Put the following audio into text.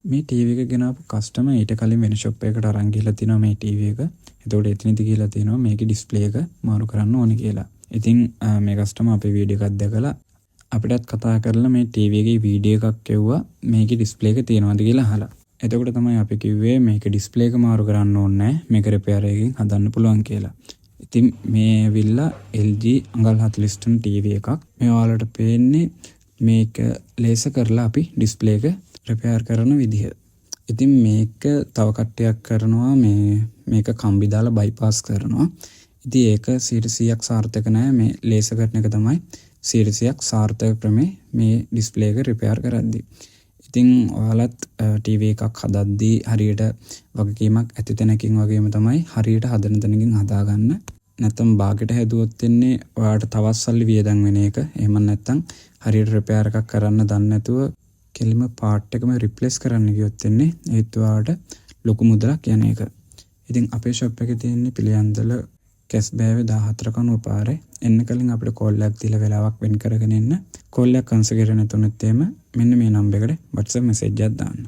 මේ ටීවී එක ගෙනාපු කස්ටමර් ඊට කලින් වෙන ෂොප් එකකට අරන් ගිහලා තිනවා මේ ටීවී එක. එතකොට එතනදි කියලා තියෙනවා මේකේ ඩිස්ප්ලේ එක මාරු කරන්න ඕනේ කියලා. ඉතින් මේ කස්ටමර් අපේ වීඩියෝ එකක් දැකලා අපිටත් කතා කරලා මේ ටීවී එකේ වීඩියෝ එකක් එව්වා මේකේ ඩිස්ප්ලේ එක තියෙනවද කියලා අහලා. එතකොට තමයි අපි කිව්වේ මේක ඩිස්ප්ලේ එක මාරු කරන්න ඕනේ නැහැ. මේක රිපෙයාර් එකකින් හදන්න පුළුවන් කියලා. ඉතින් මේ ඇවිල්ලා LG අඟල් 43 ටීවී එකක්. මේ ඔයාලට පේන්නේ මේක ලේසර් කරලා අපි ඩිස්ප්ලේ එක රිපෙයාර් කරන විදිහ. ඉතින් මේක තව කට්ටියක් කරනවා මේක කම්බි දාලා බයිපාස් කරනවා. ඉතින් ඒක 100%ක් සාර්ථක නැහැ. මේ ලේසර් කරන එක තමයි 100%ක් සාර්ථක ක්‍රමේ මේ ඩිස්ප්ලේ එක රිපෙයාර් කරද්දී. ඉතින් ඔයාලත් ටීවී එකක් හදද්දී හරියට වගකීමක් ඇති තැනකින් වගේම තමයි හරියට හදන තැනකින් හදාගන්න. නැත්නම් බාගෙට හැදුවොත් වෙන්නේ ඔයාලට තවත් සල්ලි වියදම් වෙන එක. එහෙම නැත්නම් හරියට රිපෙයාර් එකක් කරන්න දන්නේ නැතුව කෙලිම පාර්ට් එකම රිප්ලේස් කරන්න ගියොත් වෙන්නේ ඒත් ඔයාලට ලොකු මුදලක් යන එක. ඉතින් අපේ ෂොප් එකේ තියෙන්නේ පිළියන්දල කැස්බෑවේ 14 කනුව පාරේ. එන්න කලින් අපිට කෝල් එකක් දීලා වෙලාවක් වෙන් කරගෙන එන්න. කෝල් එක කන්සිඩර් නැතුනොත් එimhe මෙන්න මේ නම්බර් එකට WhatsApp මෙසේජ් එකක් දාන්න.